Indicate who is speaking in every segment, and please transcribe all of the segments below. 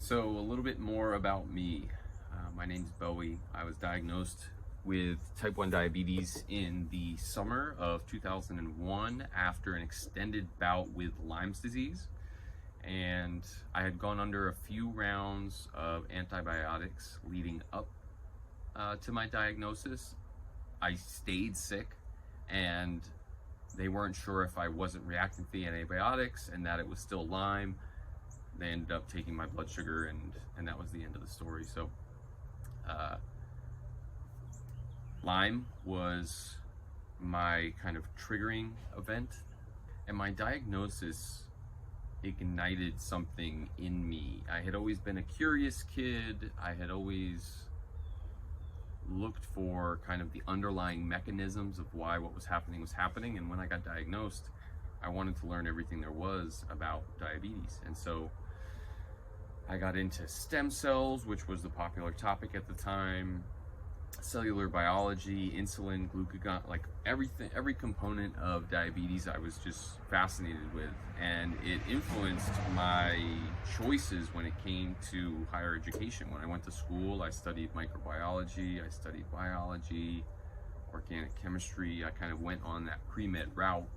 Speaker 1: So a little bit more about me. My name's Bowie. I was diagnosed with type 1 diabetes in the summer of 2001 after an extended bout with Lyme's disease. And I had gone under a few rounds of antibiotics leading up to my diagnosis. I stayed sick and they weren't sure if I wasn't reacting to the antibiotics and that it was still Lyme. They ended up taking my blood sugar and that was the end of the story. So Lyme was my kind of triggering event, and my diagnosis ignited something in me. I had always been a curious kid. I had always looked for kind of the underlying mechanisms of why what was happening, and when I got diagnosed, I wanted to learn everything there was about diabetes. And so I got into stem cells, which was the popular topic at the time, cellular biology, insulin, glucagon, like everything, every component of diabetes I was just fascinated with. And it influenced my choices when it came to higher education. When I went to school, I studied microbiology, I studied biology, organic chemistry. I kind of went on that pre-med route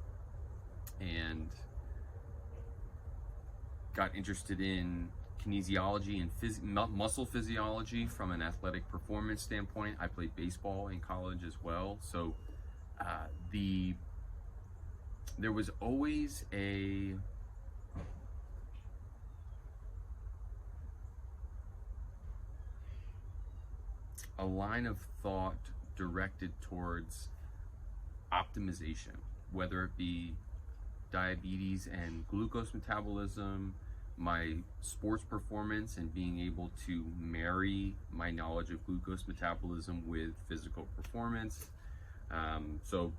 Speaker 1: and got interested in kinesiology and muscle physiology from an athletic performance standpoint. I played baseball in college as well, so there was always a line of thought directed towards optimization, whether it be diabetes and glucose metabolism, my sports performance, and being able to marry my knowledge of glucose metabolism with physical performance. So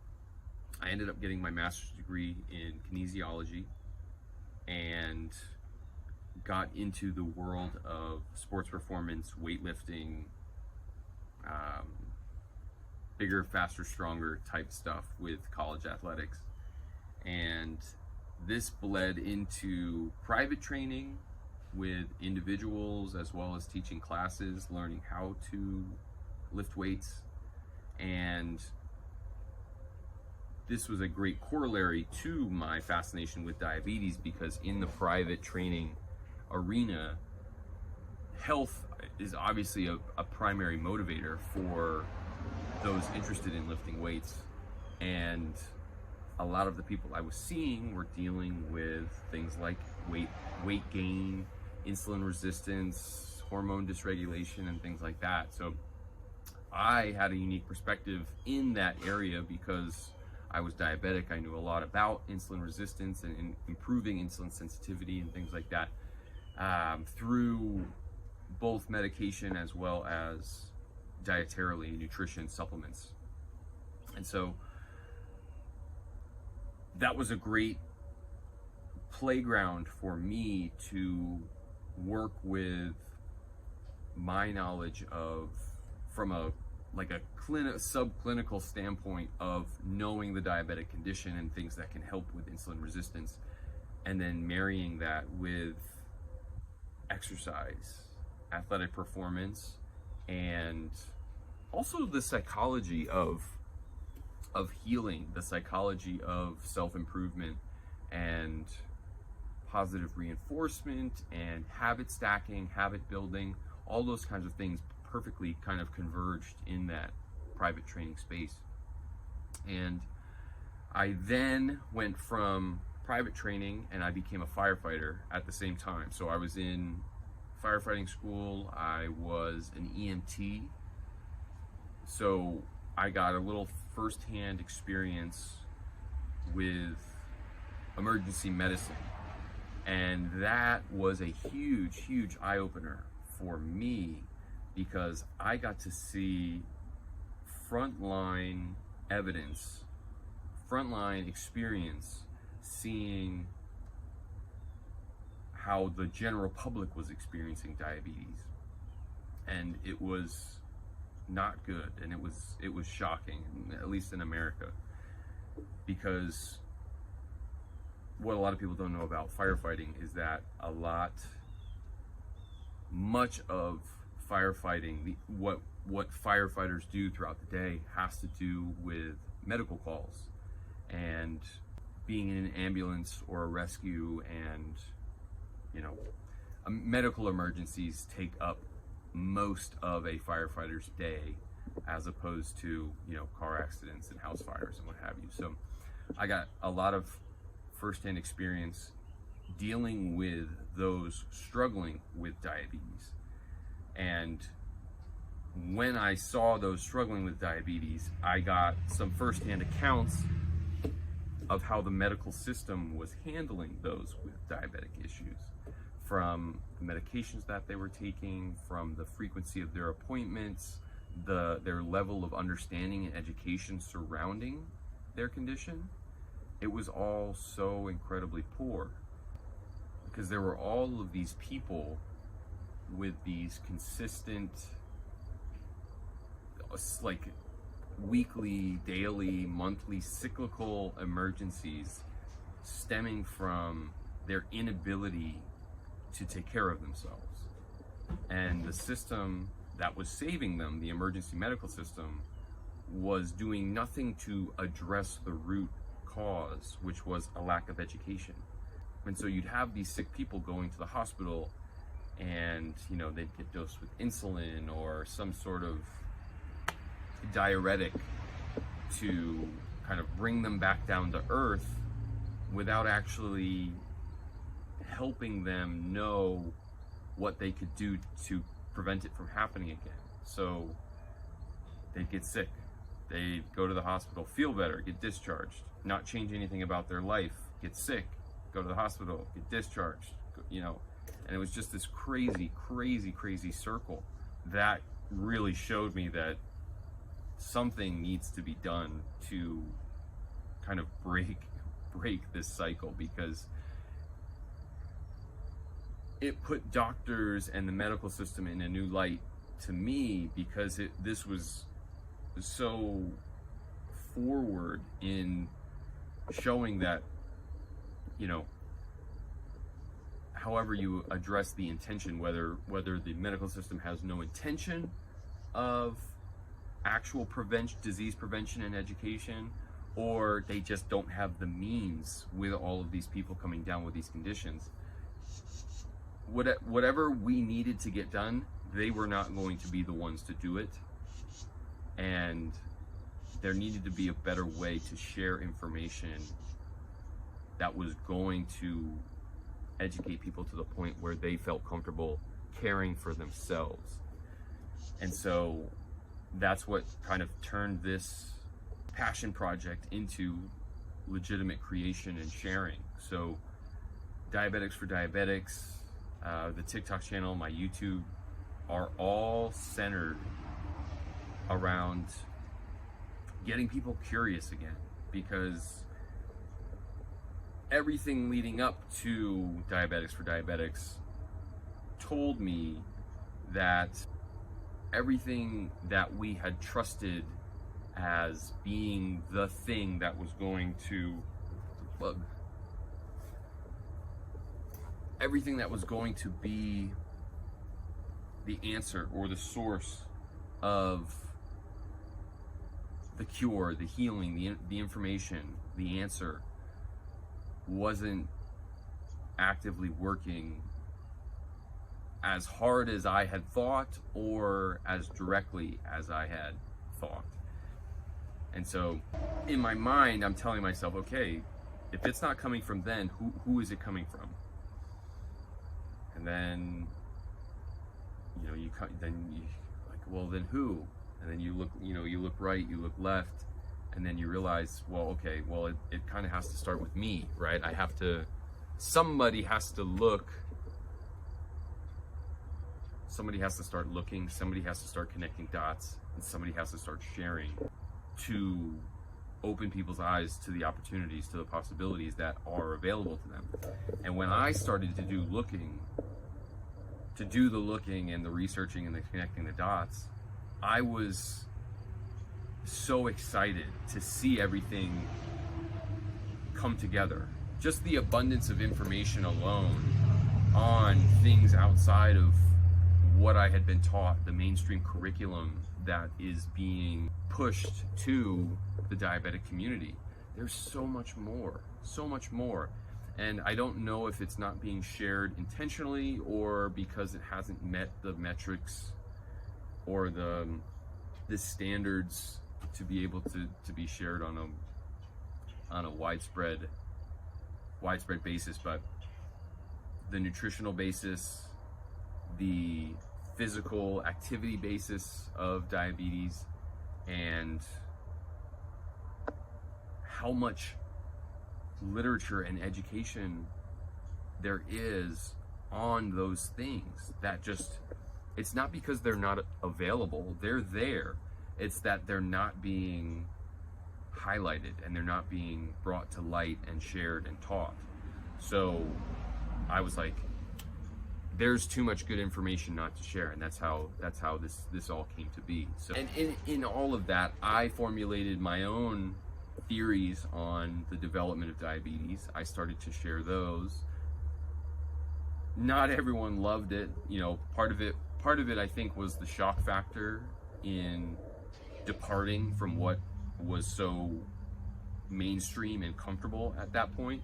Speaker 1: I ended up getting my master's degree in kinesiology and got into the world of sports performance, weightlifting, bigger, faster, stronger type stuff with college athletics. And this bled into private training with individuals, as well as teaching classes, learning how to lift weights. And this was a great corollary to my fascination with diabetes, because in the private training arena, health is obviously a primary motivator for those interested in lifting weights. And a lot of the people I was seeing were dealing with things like weight gain, insulin resistance, hormone dysregulation, and things like that. So I had a unique perspective in that area because I was diabetic. I knew a lot about insulin resistance and improving insulin sensitivity and things like that through both medication as well as dietarily, nutrition, supplements. And so that was a great playground for me to work with my knowledge of, from a subclinical standpoint of knowing the diabetic condition and things that can help with insulin resistance, and then marrying that with exercise, athletic performance, and also the psychology of healing, the psychology of self-improvement and positive reinforcement and habit stacking, habit building, all those kinds of things perfectly kind of converged in that private training space. And I then went from private training and I became a firefighter at the same time. So I was in firefighting school, I was an EMT, so I got a little firsthand experience with emergency medicine. And that was a huge eye-opener for me, because I got to see frontline evidence, frontline experience, seeing how the general public was experiencing diabetes. And it was not good, and it was shocking, at least in America, because what a lot of people don't know about firefighting is that a lot much of firefighting, what firefighters do throughout the day, has to do with medical calls and being in an ambulance or a rescue, and medical emergencies take up most of a firefighter's day, as opposed to car accidents and house fires and what have you. So I got a lot of firsthand experience dealing with those struggling with diabetes. And when I saw those struggling with diabetes, I got some firsthand accounts of how the medical system was handling those with diabetic issues, from the medications that they were taking, from the frequency of their appointments, their level of understanding and education surrounding their condition. It was all so incredibly poor, because there were all of these people with these consistent, like, weekly, daily, monthly, cyclical emergencies stemming from their inability to take care of themselves. And the system that was saving them, the emergency medical system, was doing nothing to address the root cause, which was a lack of education. And so you'd have these sick people going to the hospital, and they'd get dosed with insulin or some sort of diuretic to kind of bring them back down to earth, without actually helping them know what they could do to prevent it from happening again. So they'd get sick, they'd go to the hospital, feel better, get discharged, not change anything about their life, get sick, go to the hospital, get discharged, and it was just this crazy, crazy, crazy circle that really showed me that something needs to be done to kind of break this cycle, because it put doctors and the medical system in a new light to me, because this was so forward in showing that however you address the intention, whether the medical system has no intention of actual disease prevention and education, or they just don't have the means with all of these people coming down with these conditions. Whatever we needed to get done, they were not going to be the ones to do it. And there needed to be a better way to share information that was going to educate people to the point where they felt comfortable caring for themselves. And so that's what kind of turned this passion project into legitimate creation and sharing. So Diabetics for Diabetics, the TikTok channel, my YouTube, are all centered around getting people curious again, because everything leading up to Diabetics for Diabetics told me that everything that we had trusted as being the thing that was going to everything that was going to be the answer or the source of the cure, the healing, the information, the answer, wasn't actively working as hard as I had thought, or as directly as I had thought. And so in my mind, I'm telling myself, okay, if it's not coming from then, who is it coming from? And then well, then who? And then you look right, you look left, and then you realize, well, okay, well, it kind of has to start with me, right? Somebody has to start looking, somebody has to start connecting dots, and somebody has to start sharing to open people's eyes to the opportunities, to the possibilities that are available to them. And when I started to do the looking and the researching and the connecting the dots, I was so excited to see everything come together. Just the abundance of information alone on things outside of what I had been taught, the mainstream curriculum that is being pushed to the diabetic community. There's so much more, so much more. And I don't know if it's not being shared intentionally or because it hasn't met the metrics or the standards to be able to be shared on a widespread basis. But the nutritional basis, the physical activity basis of diabetes, and how much literature and education there is on those things, that just, it's not because they're not available, they're there. It's that they're not being highlighted and they're not being brought to light and shared and taught. So I was like, there's too much good information not to share, and that's how this all came to be. So, and in all of that, I formulated my own theories on the development of diabetes. I started to share those. Not everyone loved it. You know, part of it I think was the shock factor in departing from what was so mainstream and comfortable at that point.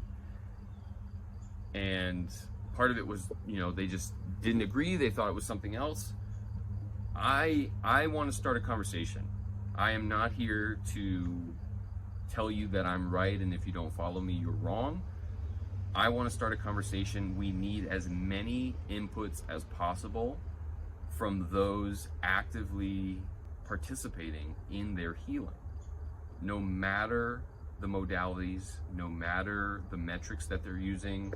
Speaker 1: And part of it was, you know, they just didn't agree. They thought it was something else. I want to start a conversation. I am not here to tell you that I'm right, and if you don't follow me, you're wrong. I want to start a conversation. We need as many inputs as possible from those actively participating in their healing. No matter the modalities, no matter the metrics that they're using,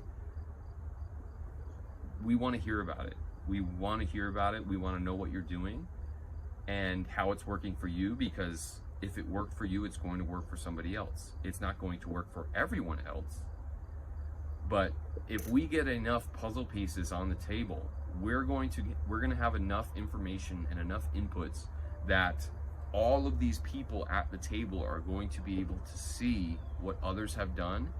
Speaker 1: we want to hear about it. We want to hear about it. We want to know what you're doing and how it's working for you, because if it worked for you, it's going to work for somebody else. It's not going to work for everyone else. But if we get enough puzzle pieces on the table, we're going to have enough information and enough inputs that all of these people at the table are going to be able to see what others have done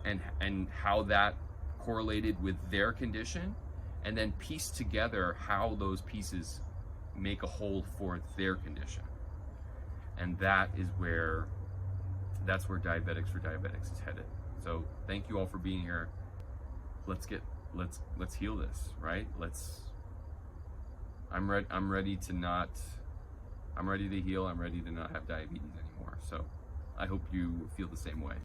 Speaker 1: and how that correlated with their condition, and then piece together how those pieces make a whole for their condition. And that's where Diabetics for Diabetics is headed. So thank you all for being here. Let's heal this, right? I'm ready to heal. I'm ready to not have diabetes anymore. So I hope you feel the same way.